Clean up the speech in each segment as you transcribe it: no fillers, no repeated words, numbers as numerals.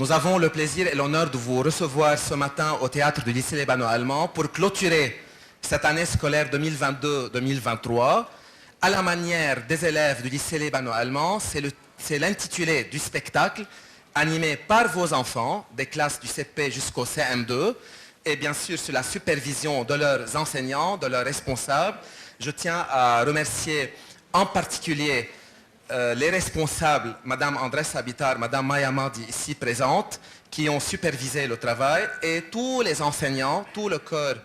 Nous avons le plaisir et l'honneur de vous recevoir ce matin au théâtre du lycée libano-allemand pour clôturer cette année scolaire 2022-2023. À la manière des élèves du lycée libano-allemand, c'est l'intitulé du spectacle animé par vos enfants des classes du CP jusqu'au CM2 et bien sûr sous la supervision de leurs enseignants, de leurs responsables. Je tiens à remercier en particulier les responsables, Madame Andrés Habitar, Madame Maya Madi ici présentes, qui ont supervisé le travail, et tous les enseignants, tout le corps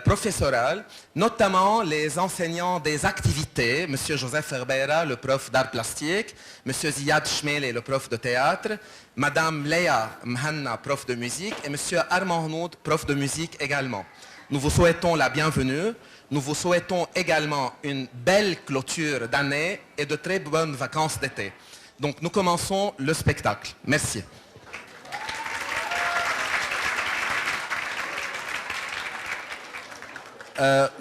professoral, notamment les enseignants des activités, Monsieur Joseph Herbeira, le prof d'art plastique, Monsieur Ziad Shmele, le prof de théâtre, Madame Leia Mhanna, prof de musique, et Monsieur Armand Hnoud, prof de musique également. Nous vous souhaitons la bienvenue. Nous vous souhaitons également une belle clôture d'année et de très bonnes vacances d'été. Donc nous commençons le spectacle. Merci.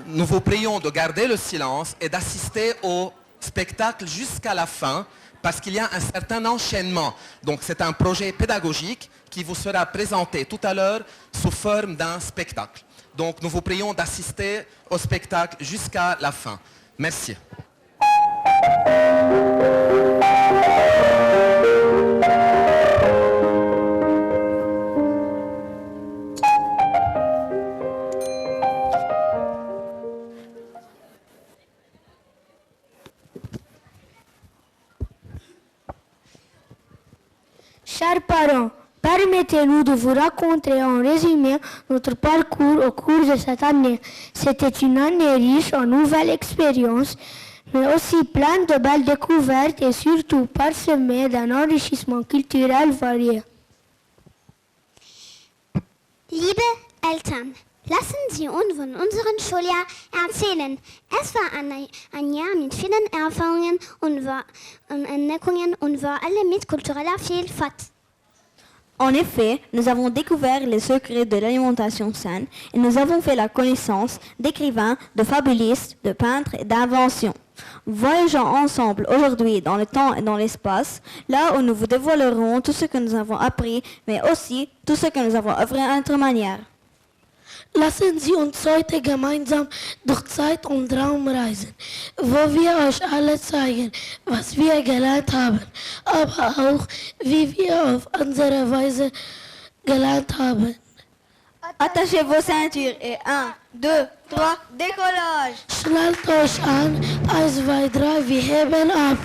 Nous vous prions de garder le silence et d'assister au spectacle jusqu'à la fin parce qu'il y a un certain enchaînement. Donc c'est un projet pédagogique qui vous sera présenté tout à l'heure sous forme d'un spectacle. Donc nous vous prions d'assister au spectacle jusqu'à la fin. Merci. Chers parents, permettez-nous de vous raconter en résumé notre parcours au cours de cette année. C'était une année riche en nouvelles expériences, mais aussi pleine de belles découvertes et surtout parsemée d'un enrichissement culturel varié. Liebe Eltern, lassen Sie uns von unserem Schuljahr erzählen. Es war ein Jahr mit vielen Erfahrungen und Entdeckungen und war alle mit kultureller Vielfalt. En effet, nous avons découvert les secrets de l'alimentation saine et nous avons fait la connaissance d'écrivains, de fabulistes, de peintres et d'inventions. Voyageons ensemble aujourd'hui dans le temps et dans l'espace, là où nous vous dévoilerons tout ce que nous avons appris, mais aussi tout ce que nous avons œuvré à notre manière. Lassen Sie uns heute gemeinsam durch Zeit und Raum reisen, wo wir euch alle zeigen, was wir gelernt haben, aber auch, wie wir auf unsere Weise gelernt haben. Attachez vos ceintures et 1, 2, 3, décollage! Schnallt euch an, 1, 2, 3, wir heben ab.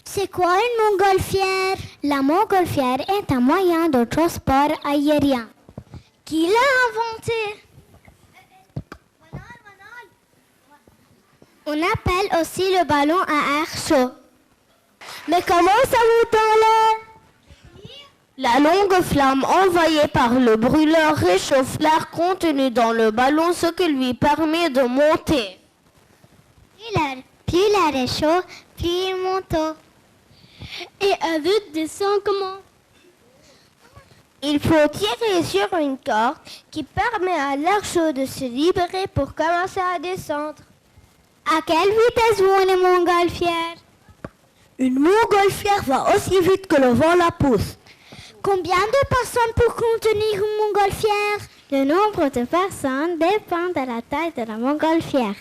C'est quoi une montgolfière? La montgolfière est un moyen de transport aérien. Qui l'a inventé? On appelle aussi le ballon à air chaud. Mais comment ça monte en l'air? La longue flamme envoyée par le brûleur réchauffe l'air contenu dans le ballon, ce qui lui permet de monter. Plus l'air est chaud, plus il monte. Et elle descend comment? Il faut tirer sur une corde qui permet à l'air chaud de se libérer pour commencer à descendre. À quelle vitesse vont les montgolfières? Une montgolfière va aussi vite que le vent la pousse. Combien de personnes pour contenir une montgolfière? Le nombre de personnes dépend de la taille de la montgolfière.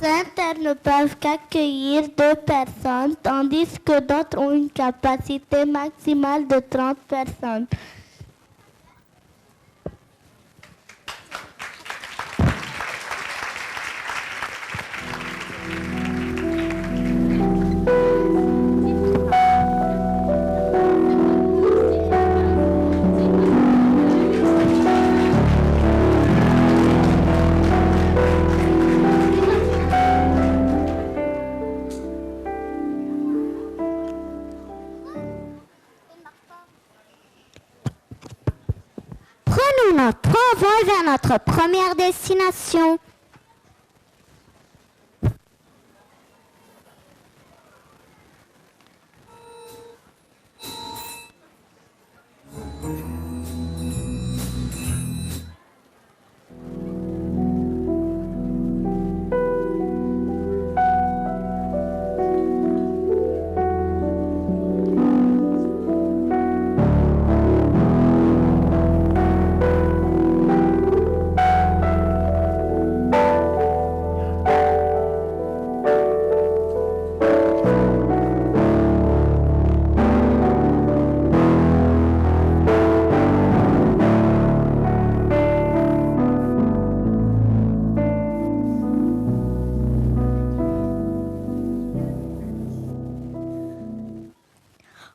Certaines ne peuvent qu'accueillir 2 personnes, tandis que d'autres ont une capacité maximale de 30 personnes. Prenons notre vol vers notre première destination.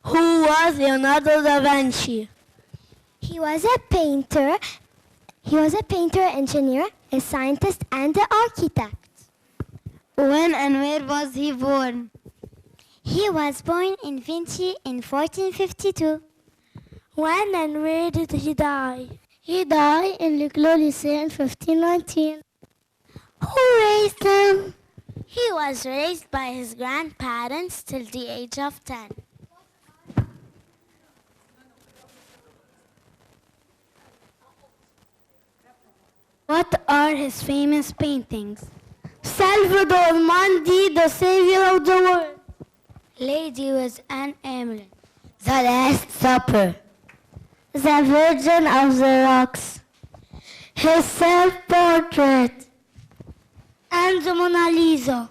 Who was Leonardo da Vinci? He was a painter, engineer, a scientist, and an architect. When and where was he born? He was born in Vinci in 1452. When and where did he die? He died in Le Clos Lycée in 1519. Who raised him? He was raised by his grandparents till the age of 10. What are his famous paintings? Salvador Mundi, the savior of the world. Lady with an Amulet. The Last Supper. The Virgin of the Rocks. His self-portrait. And the Mona Lisa.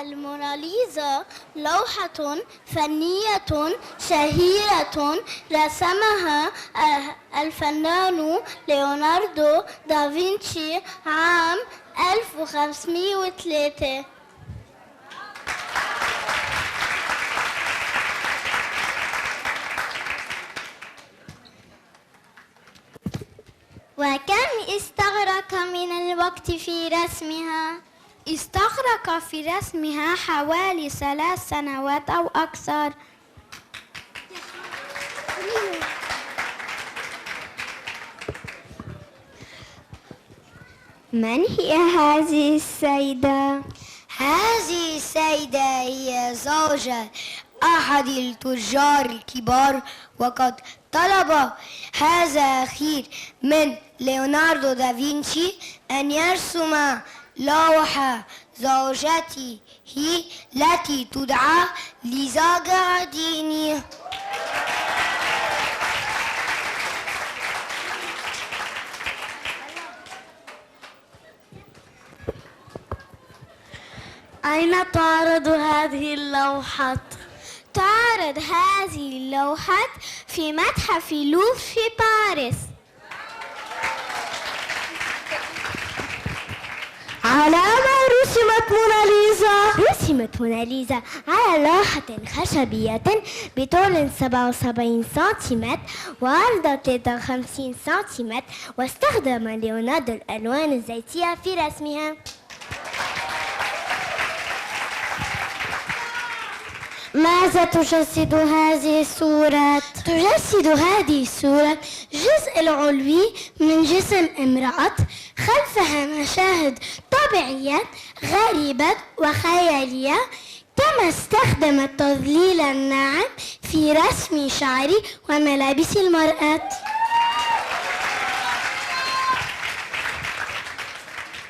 الموناليزا لوحة فنية شهيرة رسمها الفنان ليوناردو دافنشي عام 1503. وكم استغرق من الوقت في رسمها؟ استغرق في رسمها حوالي 3 سنوات أو أكثر. من هي هذه السيدة؟ هذه السيدة هي زوجة أحد التجار الكبار، وقد طلب هذا أخير من ليوناردو دافنشي أن يرسم لوحة زوجته التي تدعى ليزا غارديني. أين تعرض هذه اللوحات؟ تعرض هذه اللوحات في متحف لوفر في باريس. على ما رسمت موناليزا؟ رسمت موناليزا على لوحة خشبية بطول 77 سنتيمتر وعرض 53 سنتيمتر، واستخدم ليوناردو الألوان الزيتية في رسمها. ماذا تجسد هذه الصورة؟ تجسد هذه الصورة الجزء العلوي من جسم امرأة، خلفها مشاهد طبيعية غريبة وخيالية. كما استخدم التظليل الناعم في رسم شعر وملابس المرأة.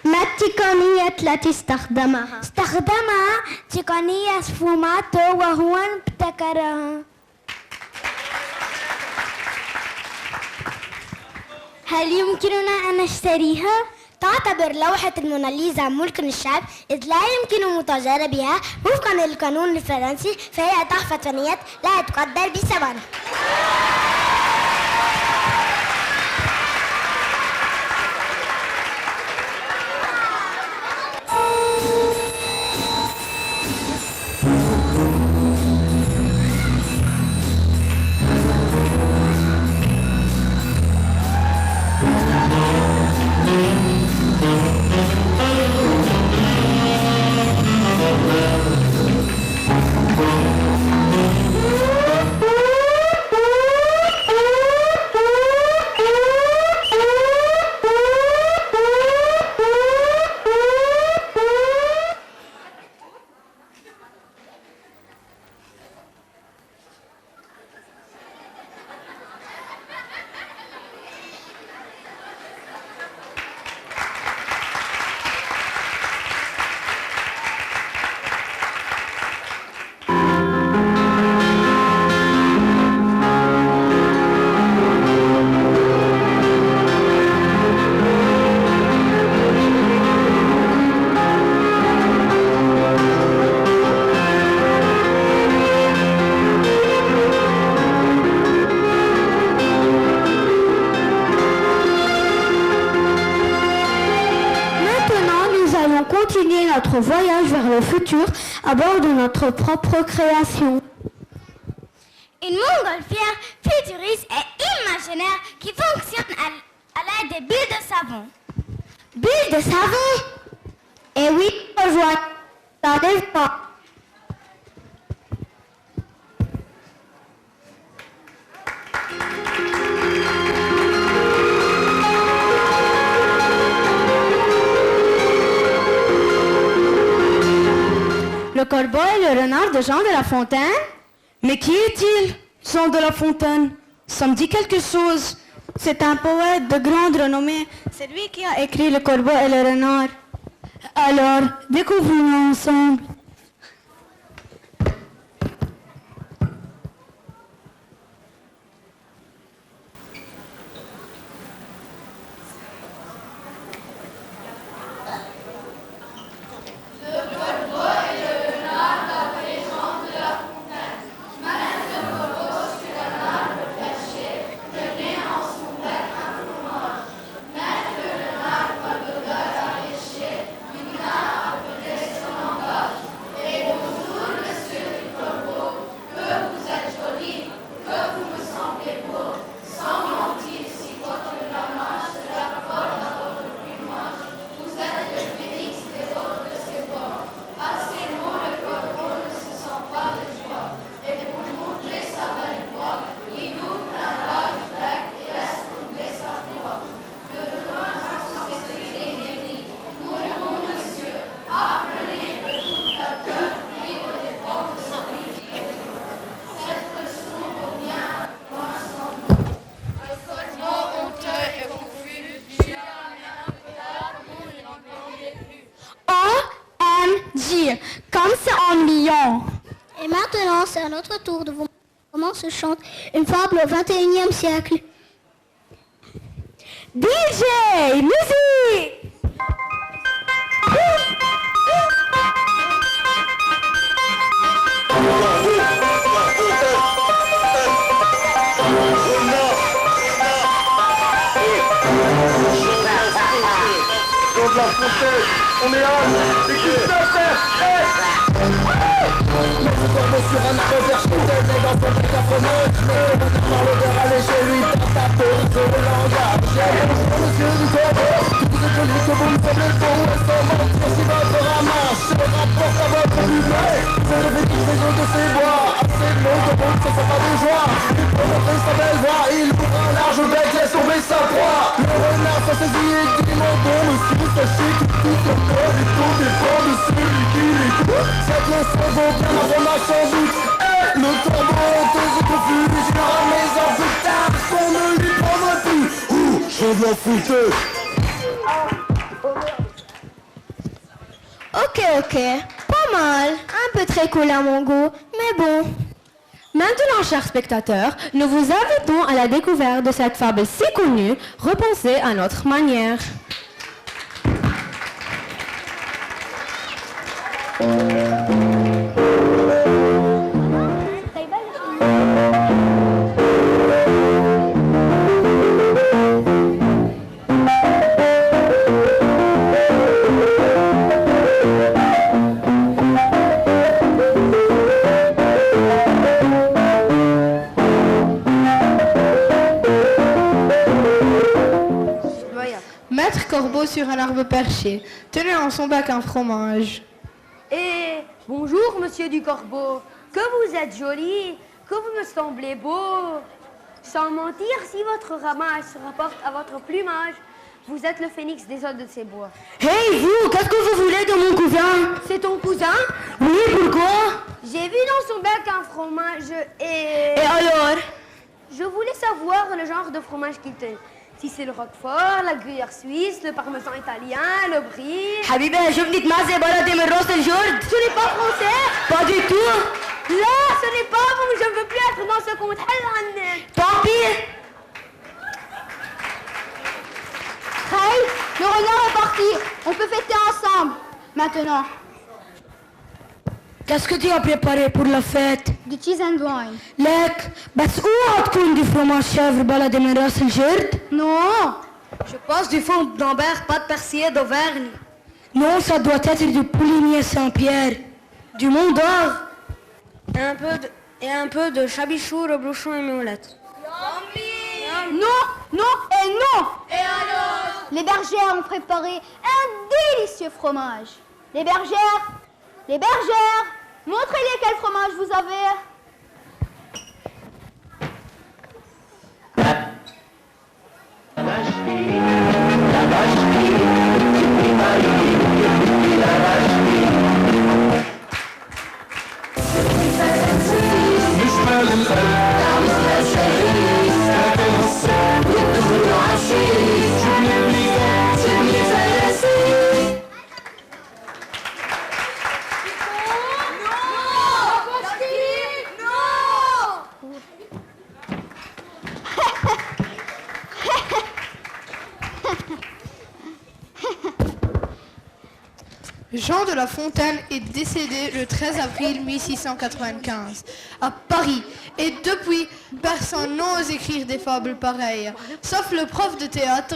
ما التقنية التي استخدمها؟ استخدمها تقنية سفوماتو وهو ابتكرها. هل يمكننا أن نشتريها؟ تعتبر لوحة الموناليزا ملكا للشعب، إذ لا يمكن متاجرة بها وفقا للقانون الفرنسي، فهي تحفة فنية لا تقدر بثمن. continuer notre voyage vers le futur à bord de notre propre création. Une montgolfière futuriste et imaginaire qui fonctionne à l'aide des bulles de savon. Bulles de savon? Eh oui, rejoins. Ça n'est pas. Le corbeau et le renard de Jean de La Fontaine? Mais qui est-il, Jean de La Fontaine? Ça me dit quelque chose. C'est un poète de grande renommée. C'est lui qui a écrit Le corbeau et le renard. Alors, découvrons-le ensemble. Comme c'est ennuyant. Et maintenant, c'est à notre tour de vous montrer comment se chante une fable au XXIe siècle. DJ, musique! On est là, c'est qui ça, frère? Le corbeau sur un arbre perché, t'es dans son bec à fromage. Par le verre allé chez lui, dans ta peau, sur le langage. Bonjour monsieur du corbeau, vous êtes joli que vous me semblez beau. Et sans mentir, si votre ramage se rapporte à votre budget, c'est le vécu de ses bois. Assez de mots, de bon, ça sera des joies. Il peut montrer sa belle voix, il ouvre un large bec, laisse tomber sa proie. Le renard s'en saisit et dit mon bon monsieur, sachez que tout le corps et tout dépend de celui qui l'écoute. Cette leçon vaut bien avant ma sans doute. Le corbeau honteux et confus, j'irai mes ans plus tard qu'on ne lui prendra plus. Ouh, je viens foutre. Ok, pas mal, un peu très cool à mon goût, mais bon. Maintenant, chers spectateurs, nous vous invitons à la découverte de cette fable si connue, repensée à notre manière. Maître Corbeau sur un arbre perché, tenait en son bec un fromage. Et bonjour, monsieur du Corbeau, que vous êtes joli, que vous me semblez beau. Sans mentir, si votre ramage se rapporte à votre plumage, vous êtes le phénix des eaux de ces bois. Hey vous, qu'est-ce que vous voulez de mon cousin? C'est ton cousin? Oui, pourquoi? J'ai vu dans son bec un fromage et... Et alors? Je voulais savoir le genre de fromage qu'il tenait. Si c'est le roquefort, la gruyère suisse, le parmesan italien, le brie... Habibi, شوفني تمازي بلدي من راس الجرد. Ce n'est pas français? Pas du tout. Là, ce n'est pas bon, je ne veux plus être dans ce conte. Tant pis. Hey, le renard est parti. On peut fêter ensemble. Maintenant. Qu'est-ce que tu as préparé pour la fête? Du cheese and wine. لك بس اوعى تكون دي فروماج شيفر بلدي من راس الجرد. Non. Je pense du fond d'Ambert, pas de persillé d'Auvergne. Non, ça doit être du Pouligny Saint-Pierre, du Mont d'Or. Et un peu de chabichou, reblochon et moulette. Non, non et non. Et alors? Les bergères ont préparé un délicieux fromage. Les bergères, montrez-les quel fromage vous avez. Jean de La Fontaine est décédé le 13 avril 1695 à Paris. Et depuis, personne n'ose écrire des fables pareilles. Sauf le prof de théâtre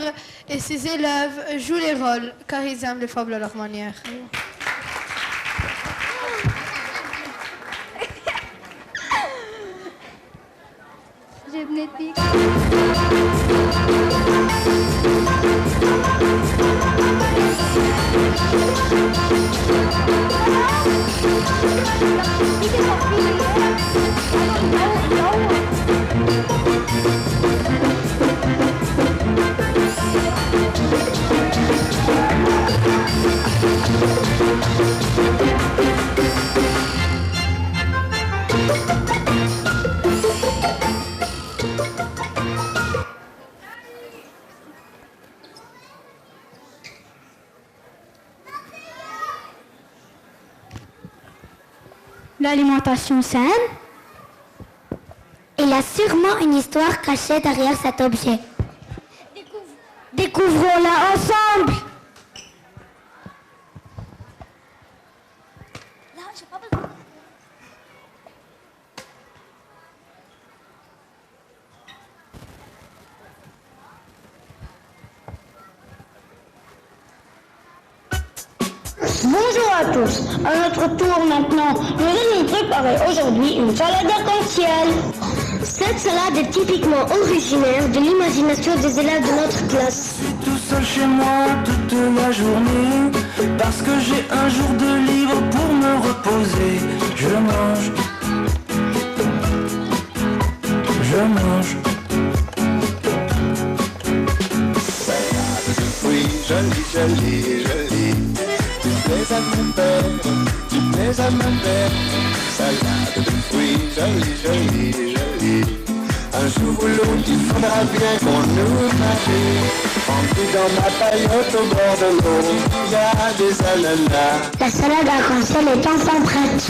et ses élèves jouent les rôles car ils aiment les fables à leur manière. Je venais de piquer. L'alimentation saine. Il y a sûrement une histoire cachée derrière cet objet. Découvrons-la ensemble. Bonjour à tous, à notre tour maintenant, nous allons préparer aujourd'hui une salade arc-en-ciel. Cette salade est typiquement originaire de l'imagination des élèves de notre classe. Je suis tout seul chez moi toute la journée, parce que j'ai un jour de libre pour me reposer. Je mange. Oui, jolie. Tu plais à ma mère, salade de fruits, jolie. Un jour ou l'autre, il faudra bien qu'on nous marie. Rempli dans ma paillote au bord de l'eau, il y a des ananas. La salade arc-en-ciel est enfin prête.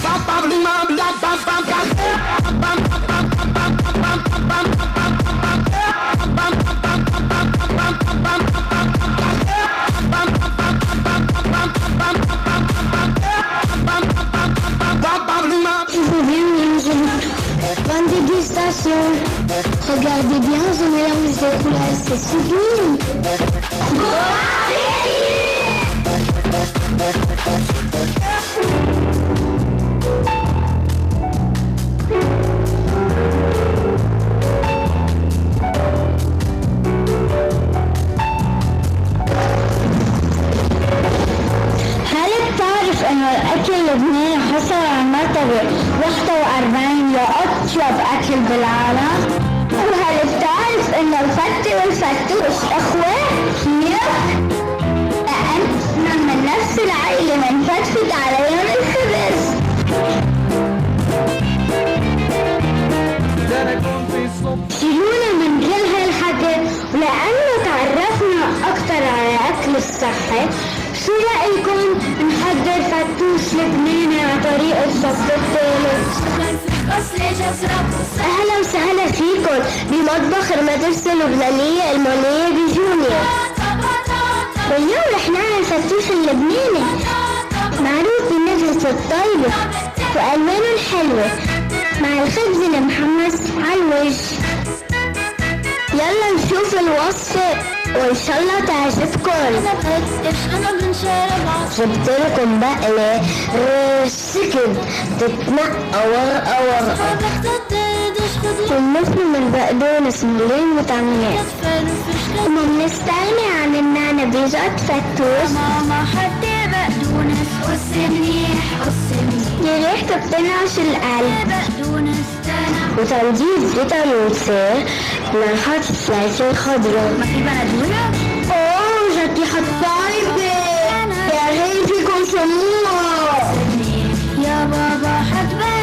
Bonne dégustation. Regardez bien ce mélange de couleurs, c'est sublime. هل تعرف أن الأكل اللبناني حصل على المرتبة 41 لأطيب أكل بالعالم؟ وهل بتعرف أن الفتة والفتوش أخوة؟ كيف؟ لأننا من نفس العائلة منفتفت عليهم الخبز. شيلونا من كل هالحكي ولأنه تعرفنا أكثر على الأكل الصحي، شو رأيكم نحضر فتوش لبناني على طريقة الصف الثالث؟ أهلا وسهلا فيكم بمطبخ المدرسة اللبنانية المولية بجونيور. واليوم رح نعمل فتوش اللبناني معروف بنكهته الطيبة وألوانه الحلوة مع الخبز المحمص على الوجه. يلا نشوف الوصفة. وإن شاء الله تعجبكم. جبت لكم بقلة رسكن تتنقى ورقة ورقة. كلفنا من بقدونس ملين وطعميات. وما بنستغني عن النعنع بيجات فتوش. ماما حتى بقدونس قص منيح قص منيح. يا ريحته بتنعش القلب. بقدونس وتنجيز فيتامين نحط سلايسين خضراء. ما في بندونة؟ اوه جاتي حطايبة. يا ريت فيكم سموها. يا بابا حط بندونة.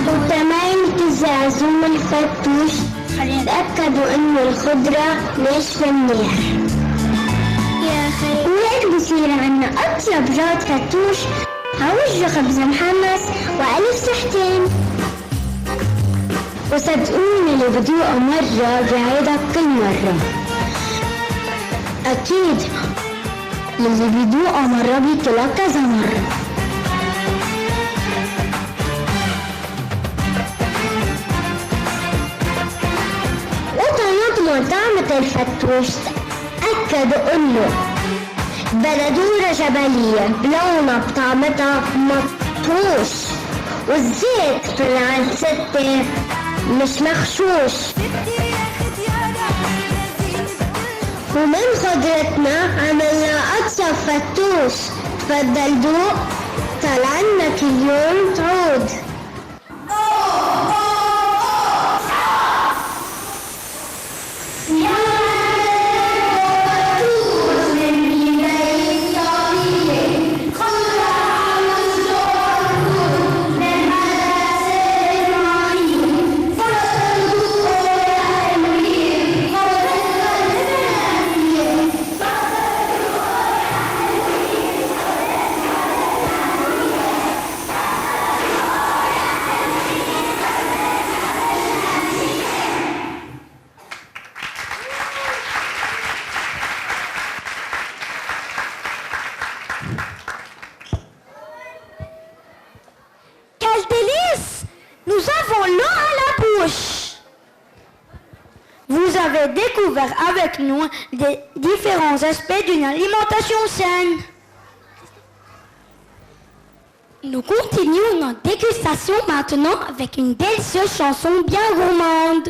وكمان تزعزوا من الفتوش. تأكدوا انه الخضرة ناشفة منيح. يا خي وهيك بصير عنا اطيب جات فتوش. عوجه خبز محمص وألف صحتين. وصدقوني اللي بدوقه مرة بيعيدها كل مرة. أكيد اللي بيدوقه مرة بيطلع كذا مرة. وطنطموا طعمة الفتوش تأكدوا إنه بندورة جبلية بلونها بطعمتها مطروش. والزيت طلع ستة مش مخشوش. ومن خضرتنا عملنا أطيب فتوش. تفضل دوق طلعنا كل يوم تعود. Découvert avec nous les différents aspects d'une alimentation saine. Nous continuons notre dégustation maintenant avec une délicieuse chanson bien gourmande.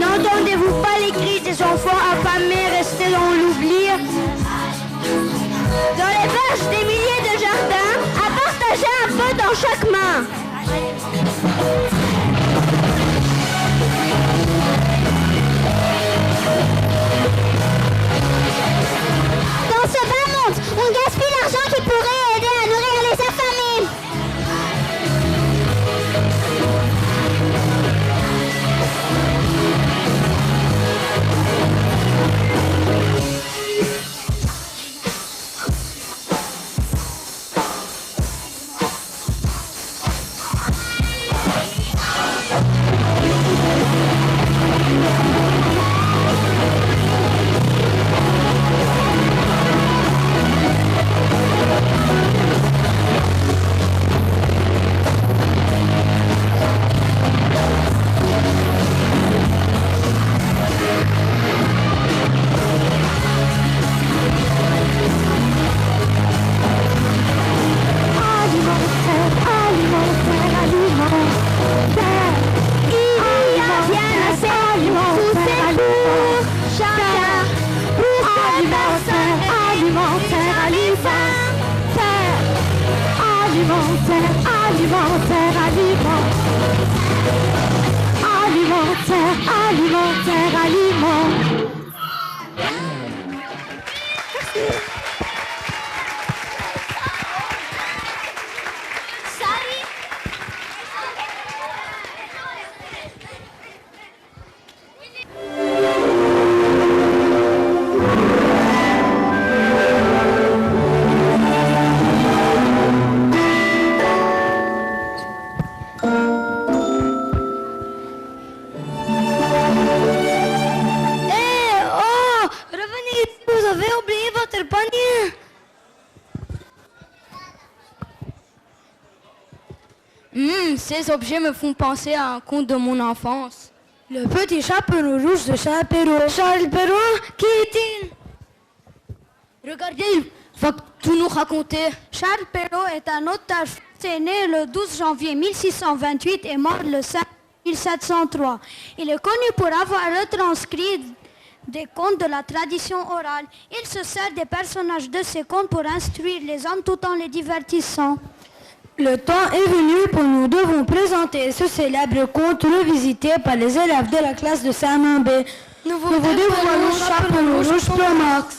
N'entendez-vous pas les cris des enfants affamés restés dans l'oubli? Dans les vaches des milliers de jardins, à partager un peu dans chaque main. Dans ce bas monde, on gaspille l'argent qui pourrait aider à nourrir les affamés. alimentaire, alimentaire, alimentaire, alimentaire, alimentaire, aliment. Ces objets me font penser à un conte de mon enfance. Le petit chaperon rouge de Charles Perrault. Charles Perrault, qui est-il? Regardez, il va tout nous raconter. Charles Perrault est un otage français né le 12 janvier 1628 et mort le 5 1703. Il est connu pour avoir retranscrit des contes de la tradition orale. Il se sert des personnages de ces contes pour instruire les hommes tout en les divertissant. Le temps est venu pour nous devons présenter ce célèbre conte revisité par les élèves de la classe de Saint-Main B. Nous vous dévoilons Chaperon Rouge pour Max.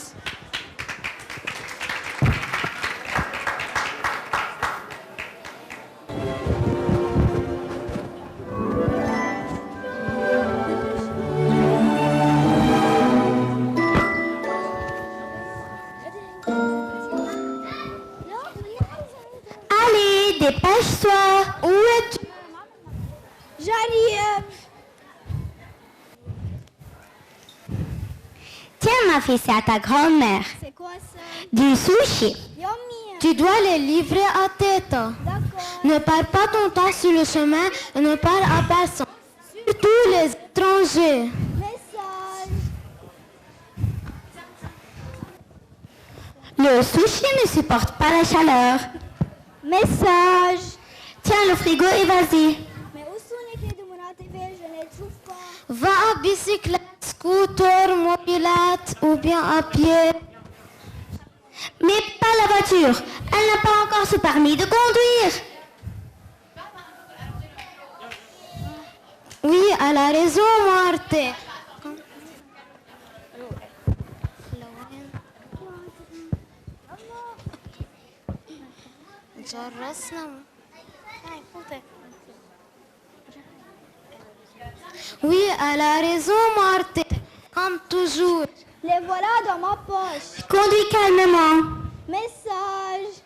Dépêche-toi. Où es-tu? J'arrive. Tiens, ma fille, c'est à ta grand-mère. C'est quoi ça? Du sushi. Yummy. Tu dois les livrer à tête. D'accord. Ne perds pas ton temps sur le chemin et ne parle à personne. Surtout les étrangers. Message. Le sushi ne supporte pas la chaleur. Message. Tiens le frigo et vas-y. Mais où sont les clés de mon ATV? Je ne les trouve pas. Va à bicyclette, scooter, mobilette ou bien à pied. Mais pas la voiture. Elle n'a pas encore ce permis de conduire. Oui, elle a raison, Marthe. Oui, elle a raison, Marthe. Comme toujours. Les voilà dans ma poche. Conduis calmement. Message.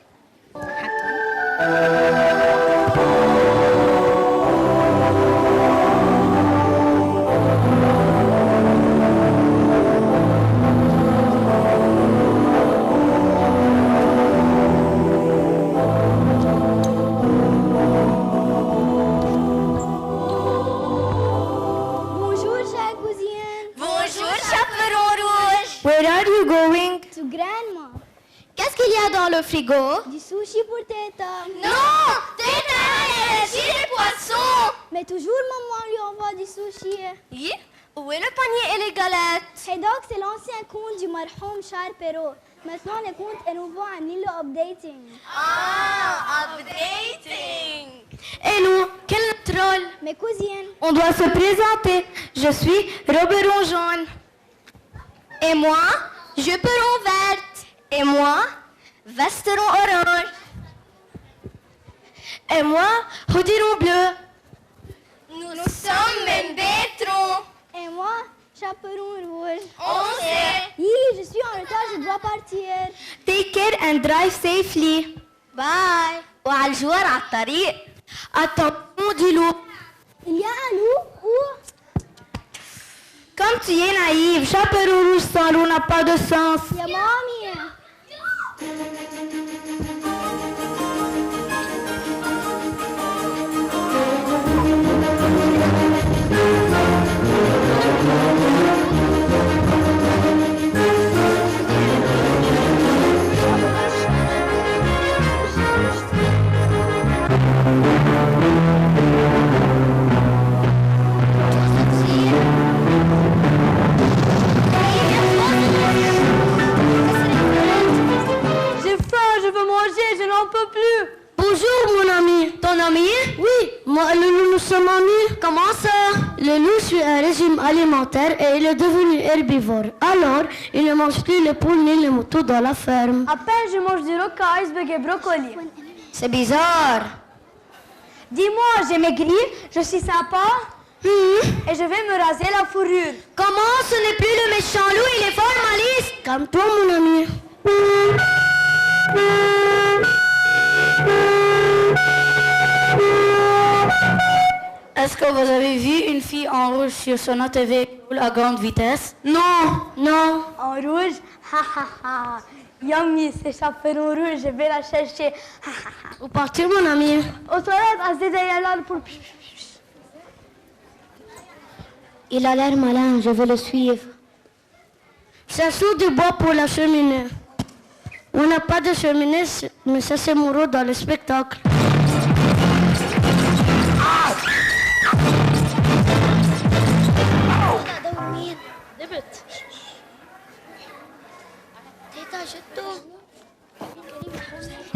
Where are you going? To grandma. Qu'est-ce qu'il y a dans le frigo? Du sushi pour Teta. Non! Teta, elle a des poissons! Mais toujours maman lui envoie du sushi. Oui? Où est le panier et les galettes? Hey Doc, c'est l'ancien conte du marhoum Charles Perrault. Maintenant, le conte est nouveau en île updating. Ah, updating! Et nous, quel troll? Mes cousines. On doit se présenter. Je suis Roberon jaune. Et moi, juperon verte. Et moi, vesteron orange. Et moi, hoodieron bleu. Nous sommes Membetron. Et moi, chaperon rouge. On sait. Je suis en retard, je dois partir. Take care and drive safely. Bye. وعلى الجوار على الطريق. Attention du loup. Il y a un loup où? Comme tu es naïve, chaperon rouge sans loup n'a pas de sens. Il y a mamie. manger, je n'en peux plus. Bonjour mon ami. Ton ami? Oui, moi et le loup nous sommes amis. Comment ça? Le loup suit un régime alimentaire et il est devenu herbivore. Alors, il ne mange plus les poules ni les moutons dans la ferme. À peine je mange du roca, iceberg et brocoli. C'est bizarre. Dis-moi, j'ai maigri, je suis sympa et je vais me raser la fourrure. Comment? Ce n'est plus le méchant loup, il est formaliste. Calme-toi mon ami. Est-ce que vous avez vu une fille en rouge sur son ATV à grande vitesse? Non. En rouge, ha ha ha. Yummy, c'est chaperon rouge, je vais la chercher. Ha ha ha. Où partir mon ami? Aux toilettes, à Zézayalal pour... Il a l'air malin, je vais le suivre. C'est un seau de bois pour la cheminée. On n'a pas de cheminée, mais ça c'est mon rôle dans le spectacle.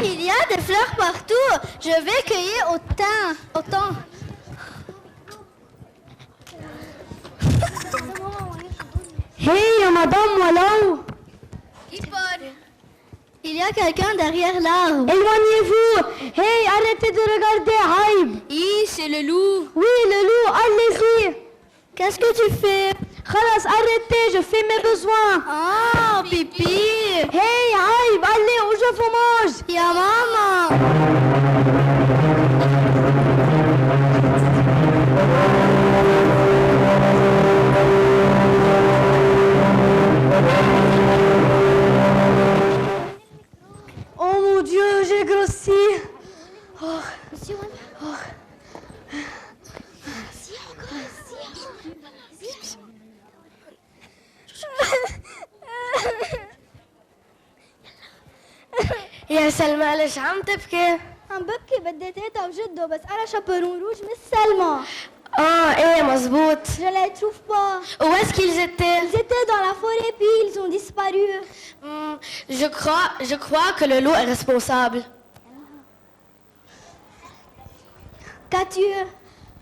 Il y a des fleurs partout. Je vais cueillir autant. Hey, madame, voilà où? Il y a quelqu'un derrière l'arbre. Éloignez-vous. Hey, arrêtez de regarder, Haïb. C'est le loup. Oui, le loup, allez-y. Qu'est-ce que tu fais? Khalas, arrêtez, je fais mes besoins. Ah, pipi. Hey, Haïb, allez, où je vous mange. Ya maman. Oh mon Dieu, j'ai grossi. يا سلمى ليش عم تبكي؟ عم ببكي بدي تيتا وجدو بس أنا شابرون روج مش سلمى. ايه مزبوط. Je les trouve pas. Où est-ce qu'ils étaient? Ils étaient dans la forêt puis ils ont disparu. Je crois que le loup est responsable. Qu'as-tu?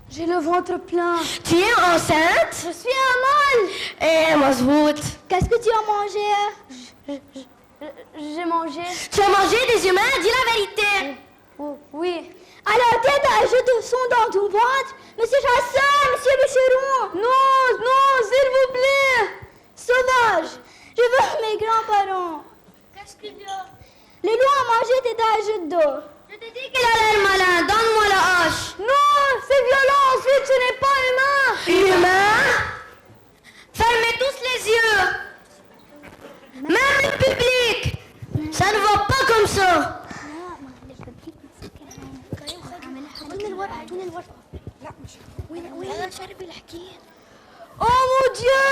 J'ai le ventre plein. Tu es enceinte? Je suis un mâle. ايه مزبوط. Qu'est-ce que tu as mangé? J'ai mangé. Tu as mangé des humains? Dis la vérité. Oui. Alors tête et je te sont dans ton ventre. Monsieur Chasseur, monsieur Boucheron. Non, s'il vous plaît. Sauvage. Je veux mes grands-parents. Qu'est-ce qu'il y a? Le loup a mangé tes dages d'eau. Je te dis qu'il a l'air malin. Donne-moi la hache. Non, c'est violent. Ensuite, ce n'est pas humain. Humain? Fermez tous les yeux. Même le public. Ça ne va pas comme ça. Oh mon Dieu.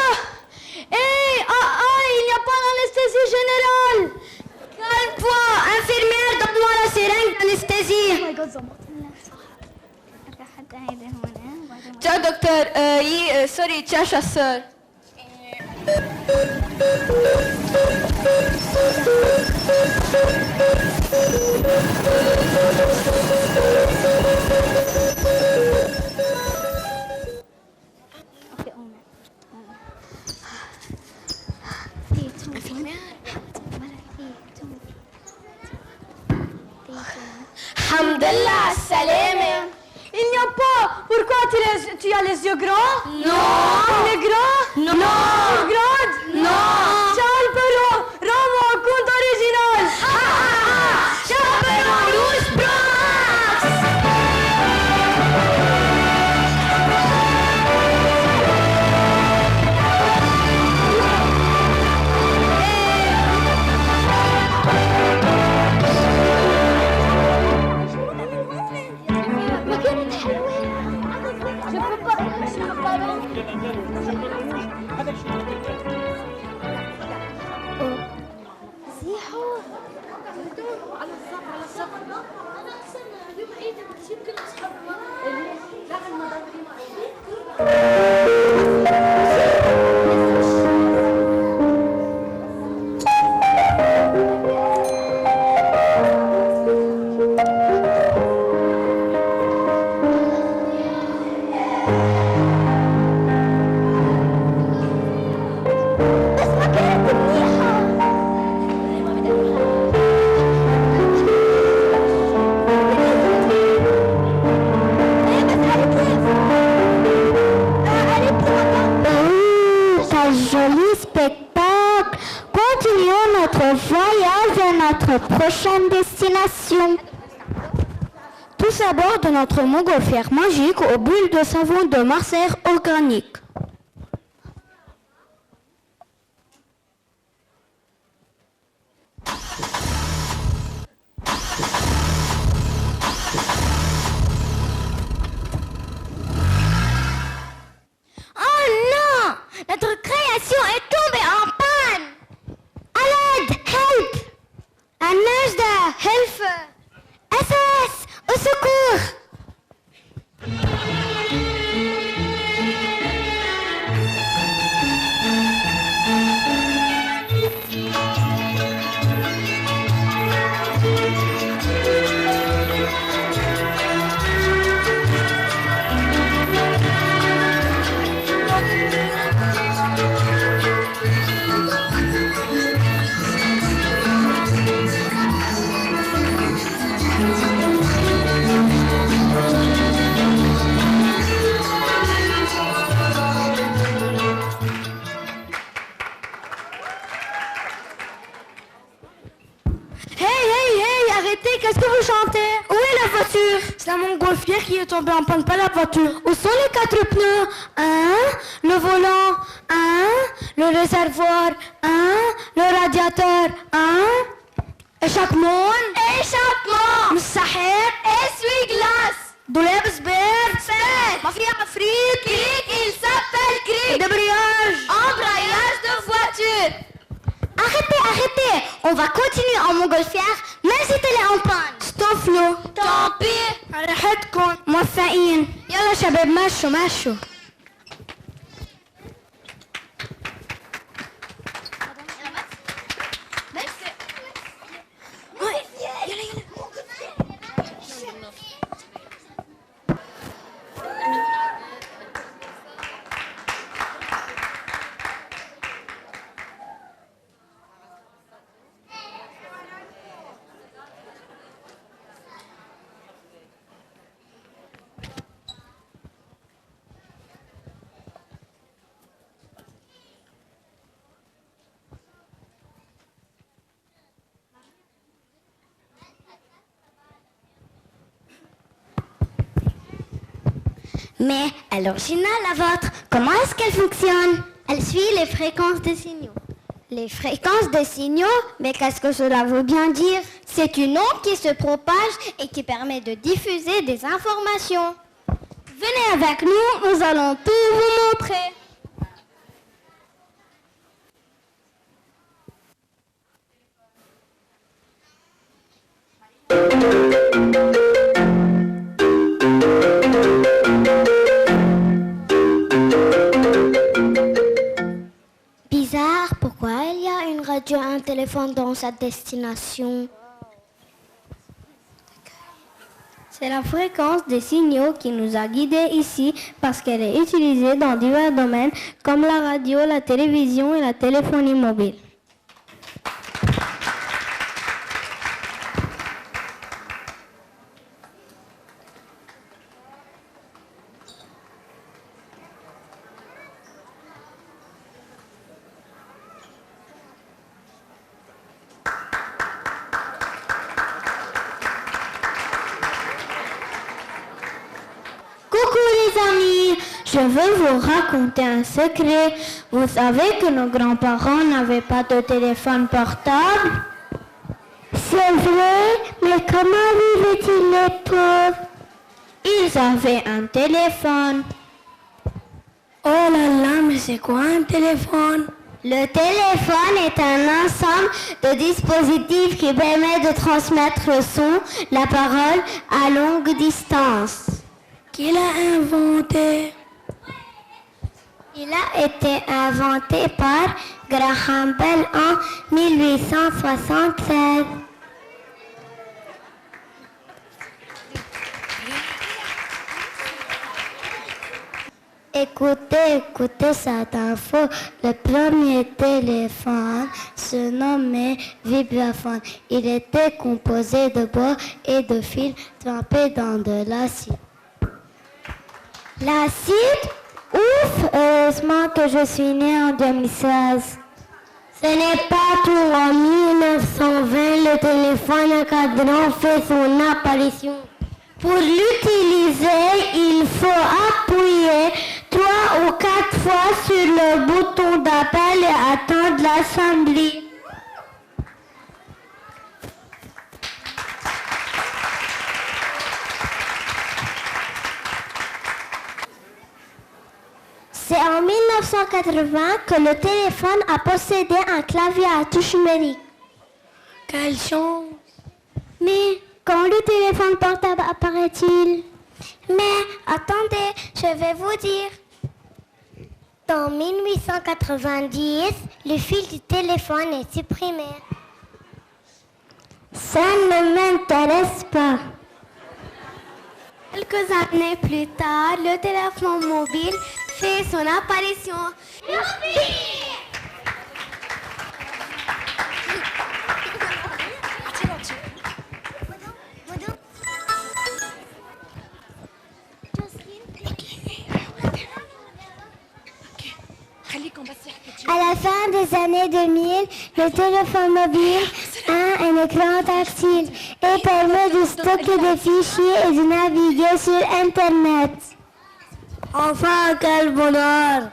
Hey, il n'y a pas d'anesthésie générale. Calme-toi, infirmière, donne-moi la seringue d'anesthésie. Tiens, docteur, sorry, tiens, chasseur. Alhamdulillah, salamé. Il n'y a pas. Pourquoi tu as les yeux grands? Non. Il est grand? Non. Il grande? Non. Charles Perrault, rends-moi un conte original. Chaperon rouge Bronx. Je peux pas. notre prochaine destination. Tous à bord de notre montgolfière magique aux bulles de savon de Marseille organique. Oh non! Notre création est tombée en panne! À l'aide! Help! Anajda! Hilfe! SOS! Au secours! Qu'est-ce que vous chantez? Où est la voiture? C'est la montgolfière qui est tombée en panne, pas la voiture. Où sont les 4 pneus? Le volant? Le réservoir? Le radiateur? Échappement? مستحيل. Essuie-glace! دولاب سبير. ما في عفريت. Cric, il s'appelle Cric. Débrayage. Embrayage de voiture. Arrêtez, on va continuer en montgolfière, même si elle est en panne. Stop له. Tant pis. على راحتكم موفقين. يلا شباب مشوا. Mais à l'original, la vôtre, comment est-ce qu'elle fonctionne? Elle suit les fréquences des signaux. Les fréquences des signaux? Mais qu'est-ce que cela veut bien dire? C'est une onde qui se propage et qui permet de diffuser des informations. Venez avec nous, nous allons tout vous montrer. Bizarre, pourquoi il y a une radio et un téléphone dans cette destination? C'est la fréquence des signaux qui nous a guidés ici parce qu'elle est utilisée dans divers domaines comme la radio, la télévision et la téléphonie mobile. Je veux vous raconter un secret. Vous savez que nos grands-parents n'avaient pas de téléphone portable? C'est vrai, mais comment vivaient-ils les pauvres? Ils avaient un téléphone. Oh là là, mais c'est quoi un téléphone? Le téléphone est un ensemble de dispositifs qui permet de transmettre le son, la parole à longue distance. Qui l'a inventé? Il a été inventé par Graham Bell en 1876. Écoutez cette info. Le premier téléphone se nommait vibraphone. Il était composé de bois et de fils trempés dans de l'acide. L'acide? Ouf, heureusement que je suis née en 2016. Ce n'est pas tout. En 1920, le téléphone à cadran fait son apparition. Pour l'utiliser, il faut appuyer 3 ou 4 fois sur le bouton d'appel et attendre l'assemblée. C'est en 1980 que le téléphone a possédé un clavier à touche numérique. Quelle chance! Mais quand le téléphone portable apparaît-il? Mais attendez, je vais vous dire. En 1890, le fil du téléphone est supprimé. Ça ne m'intéresse pas. Quelques années plus tard, le téléphone mobile fait son apparition. À la fin des années 2000, le téléphone mobile a un écran tactile et permet de stocker des fichiers et de naviguer sur Internet. Enfin, quel bonheur!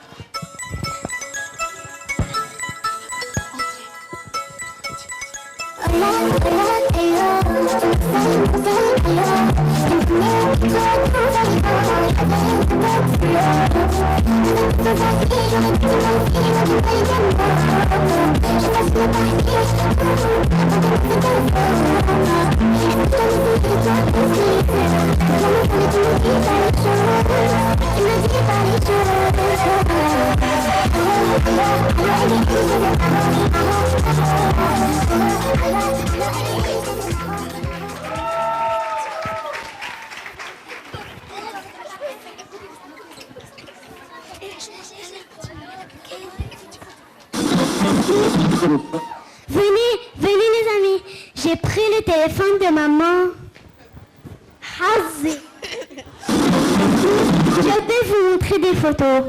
Venez les amis, j'ai pris le téléphone de maman. Hazé. Je vais vous montrer des photos.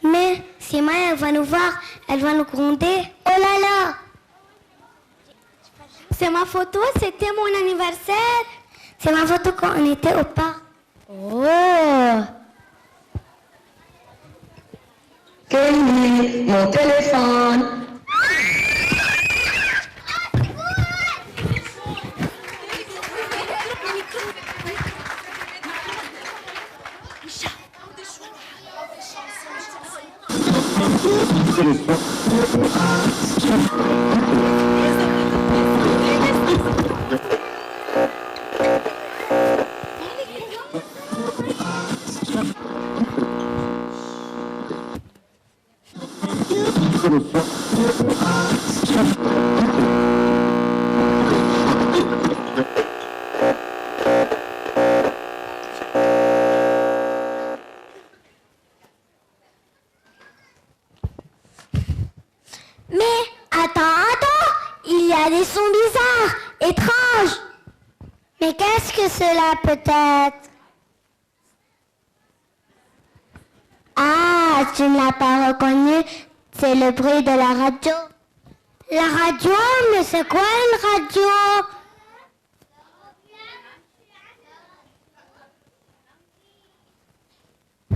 Mais si Maya va nous voir, elle va nous gronder. Oh là là! C'est ma photo, c'était mon anniversaire. C'est ma photo quand on était au parc. Oh! Kenny, mon téléphone. Mais attends, il y a des sons bizarres, étranges. Mais qu'est-ce que cela peut être? Ah, tu ne l'as pas reconnu, c'est le bruit de la radio. La radio? Mais c'est quoi une radio?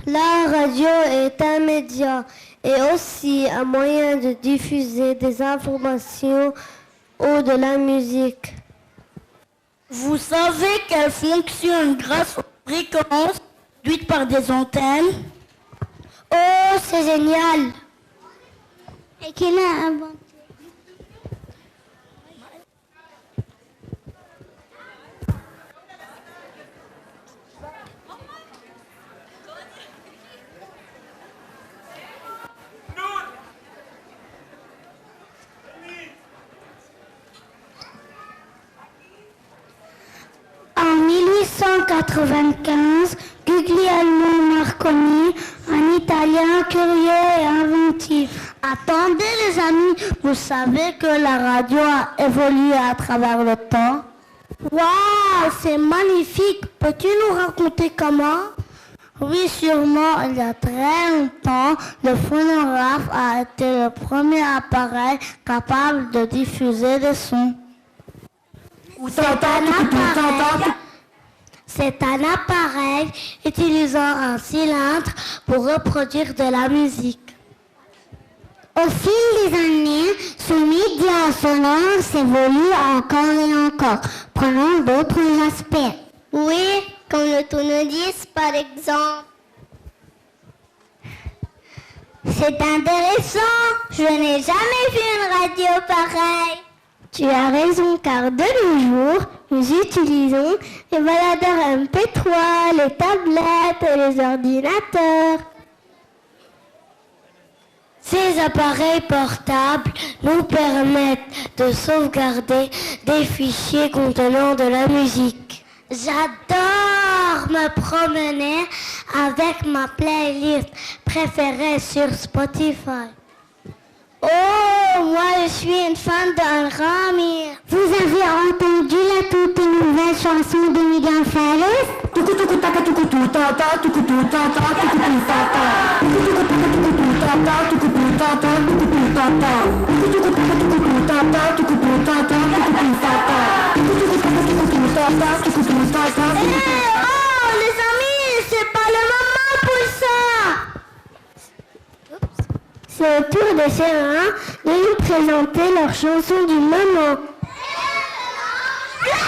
La radio est un média et aussi un moyen de diffuser des informations ou de la musique. Vous savez qu'elle fonctionne grâce aux fréquences produites par des antennes? Oh, c'est génial! Et qui l'a inventé? En 1895, Guglielmo Marconi, un Italien curieux et inventif. Attendez les amis, vous savez que la radio a évolué à travers le temps? Waouh, c'est magnifique! Peux-tu nous raconter comment? Oui, sûrement, il y a très longtemps, le phonographe a été le premier appareil capable de diffuser des sons. C'est un appareil utilisant un cylindre pour reproduire de la musique. Au fil des années, ce média sonore s'évolue encore et encore, prenant d'autres aspects. Oui, comme le tourne-disque par exemple. C'est intéressant, je n'ai jamais vu une radio pareille. Tu as raison, car de nos jours, nous utilisons les baladeurs MP3, les tablettes et les ordinateurs. Ces appareils portables nous permettent de sauvegarder des fichiers contenant de la musique. J'adore me promener avec ma playlist préférée sur Spotify. Oh, moi je suis une fan d'un Ramir. Vous avez entendu la toute nouvelle chanson de Miguel Fares? Oh les amis, c'est pas le moment pour ça. C'est au tour des Sérins de nous présenter leur chanson du moment. Les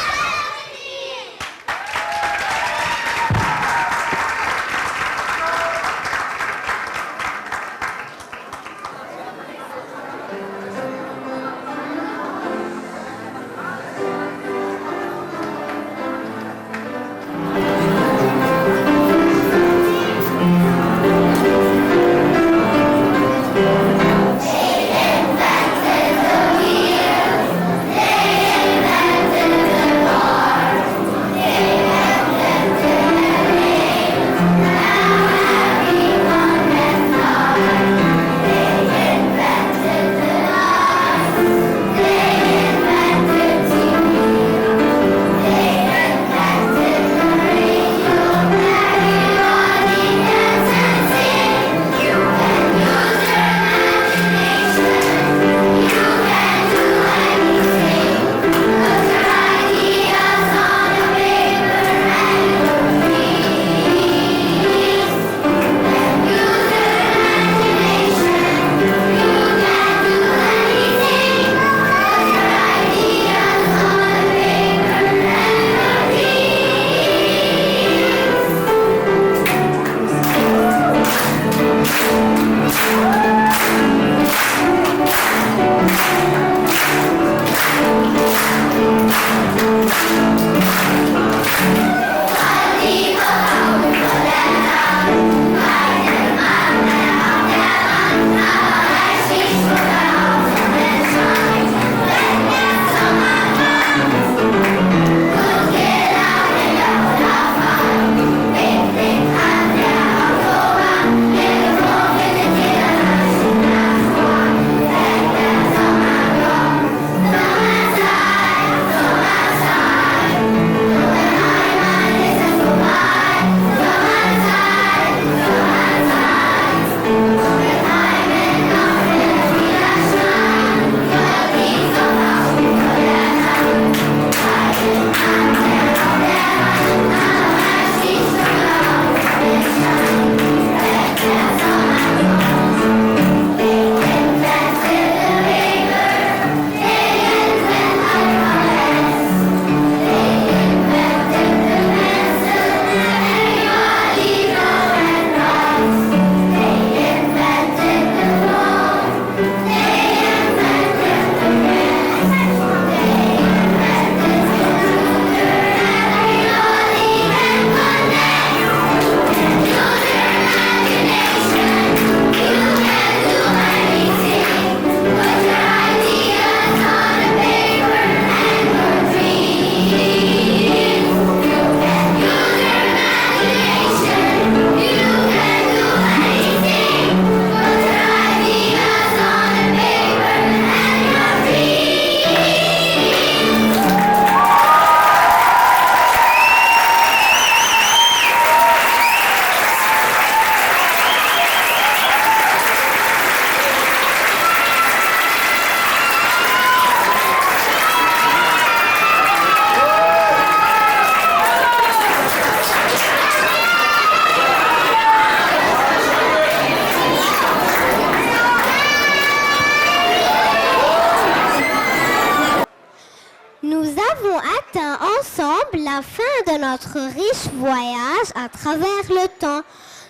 Nous avons atteint ensemble la fin de notre riche voyage à travers le temps.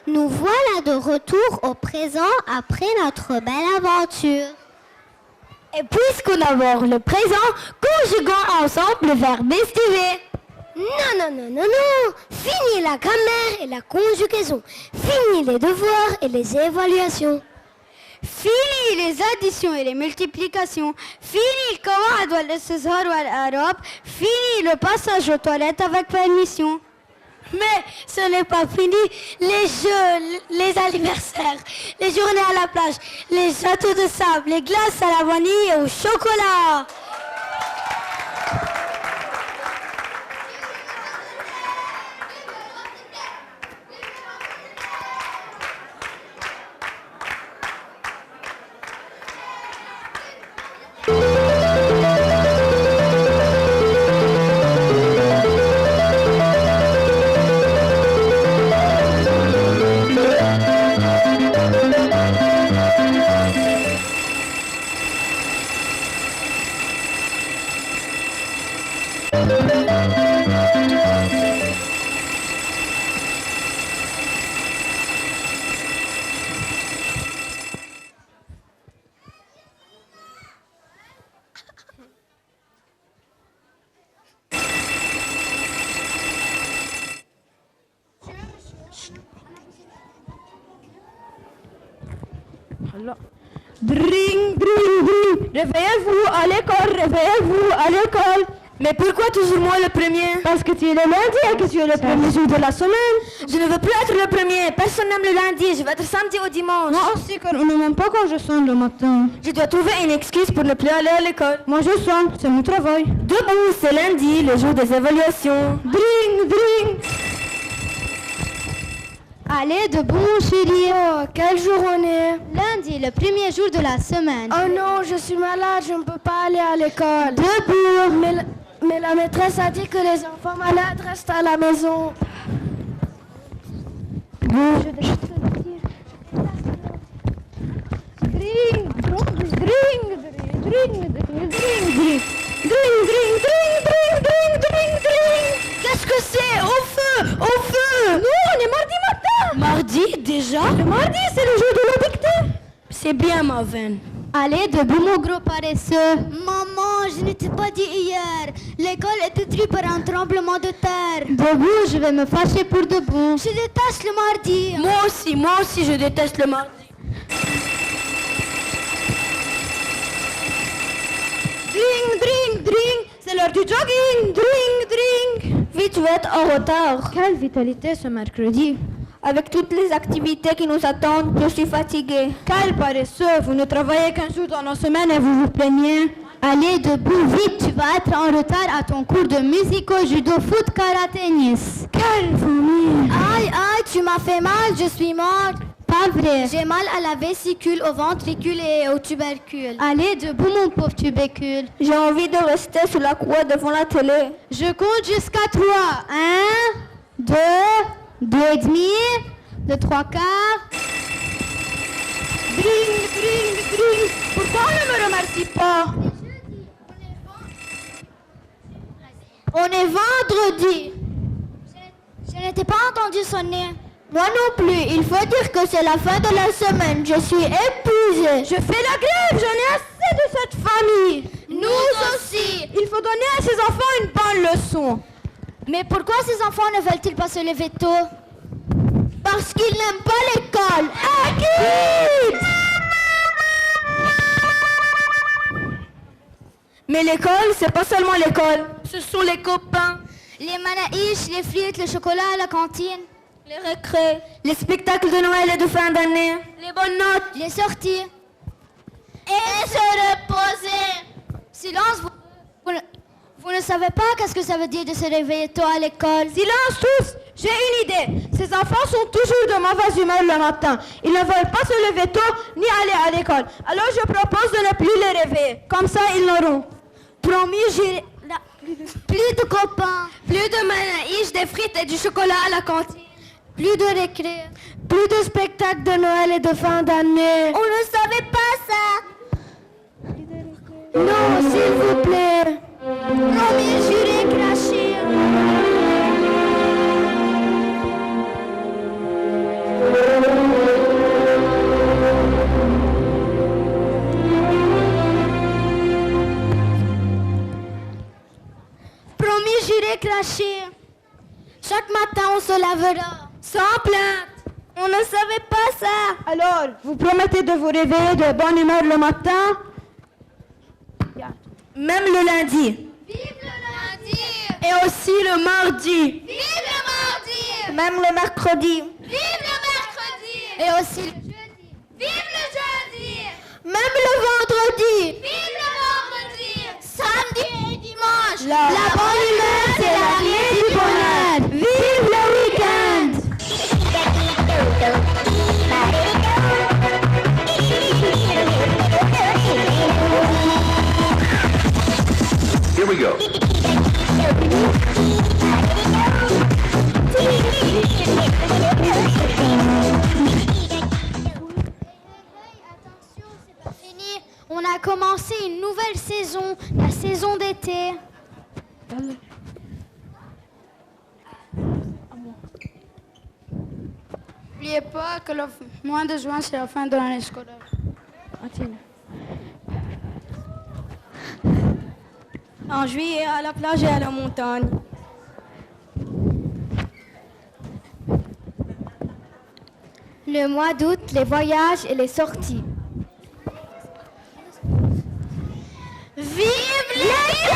Nous voilà de retour au présent après notre belle aventure. Et puisqu'on aborde le présent, conjuguons ensemble le verbe estiver. Non. Fini la grammaire et la conjugaison. Fini les devoirs et les évaluations. Fini les additions et les multiplications. Fini le قواعد والاستظهار والإعراب. Fini le passage aux toilettes avec permission. Mais ce n'est pas fini. Les jeux, les anniversaires, les journées à la plage, les châteaux de sable, les glaces à la vanille et au chocolat. Dring, dring, dring. Réveillez-vous à l'école, réveillez-vous à l'école. Mais pourquoi toujours moi le premier? Parce que tu es le lundi et que tu es le premier jour de la semaine. Je ne veux plus être le premier. Personne n'aime le lundi. Je veux être samedi ou dimanche. Moi aussi, car on ne m'aime pas quand je sonne le matin. Je dois trouver une excuse pour ne plus aller à l'école. Moi je sonne, c'est mon travail. Debout, c'est lundi, le jour des évaluations. Dring, dring. Allez, debout, mon chéri. Oh, quel jour on est? Lundi, le premier jour de la semaine. Oh non, je suis malade, je ne peux pas aller à l'école. Debout. Mais la maîtresse a dit que les enfants malades restent à la maison. Qu'est-ce que c'est? Au feu! Au feu! Nous, on est mardi matin. Mardi, déjà? Le mardi, c'est le jour de la dictée. C'est bien, ma veine. Allez, debout, mon gros paresseux. Maman, je ne t'ai pas dit hier. L'école est détruite par un tremblement de terre. Debout, je vais me fâcher pour debout. Je déteste le mardi. Moi aussi, je déteste le mardi. Dring, dring, dring. C'est l'heure du jogging. Dring, dring. Vite, tu vas être en retard. Quelle vitalité ce mercredi. Avec toutes les activités qui nous attendent, je suis fatiguée. Quel paresseux, vous ne travaillez qu'un jour dans la semaine et vous vous plaignez. Allez, debout, vite, tu vas être en retard à ton cours de musico, judo, foot, karaté, tennis. Quelle famille. Aïe, tu m'as fait mal, je suis morte. Pas vrai. J'ai mal à la vésicule, au ventricule et au tubercule. Allez, debout, mon pauvre tubercule. J'ai envie de rester sous la couette devant la télé. Je compte jusqu'à 3. 1, 2, 2 et demi, 2 3 quarts. Dring, dring, dring. Pourquoi on ne me remercie pas? On est vendredi. Je n'étais pas entendu sonner. Moi non plus. Il faut dire que c'est la fin de la semaine. Je suis épuisée. Je fais la grève, j'en ai assez de cette famille. Nous aussi. Il faut donner à ces enfants une bonne leçon. Mais pourquoi ces enfants ne veulent-ils pas se lever tôt? Parce qu'ils n'aiment pas l'école. Mais l'école, c'est pas seulement l'école. Ce sont les copains. Les manaïches, les frites, le chocolat à la cantine. Les récrés. Les spectacles de Noël et de fin d'année. Les bonnes notes. Les sorties. Et se reposer. Silence, vous ne savez pas qu'est-ce que ça veut dire de se réveiller tôt à l'école. Silence tous. J'ai une idée. Ces enfants sont toujours de mauvaise humeur le matin. Ils ne veulent pas se lever tôt ni aller à l'école. Alors je propose de ne plus les réveiller. Comme ça, ils l'auront. Promis, j'irai... Plus de copains. Plus de manaïches, des frites et du chocolat à la cantine. Plus de récré. Plus de spectacles de Noël et de fin d'année. On ne savait pas ça. Non, s'il vous plaît. Promis, juré, craché. Promis, juré, craché. Chaque matin, on se lavera. Sans plainte. On ne savait pas ça. Alors, vous promettez de vous réveiller de bonne humeur le matin? Même le lundi. Vive le lundi. Et aussi le mardi. Vive le mardi. Même le mercredi. Vive le mercredi. Et aussi Vive le jeudi. même le vendredi. Vive le vendredi. Samedi et dimanche. La bonne humeur, c'est la clé du bonheur. Vive le week-end. Here we go. Attention, c'est pas fini. On a commencé une nouvelle saison, la saison d'été. N'oubliez pas que le mois de juin, c'est la fin de l'année scolaire. En juillet, à la plage et à la montagne. Le mois d'août, les voyages et les sorties. Vive l'été!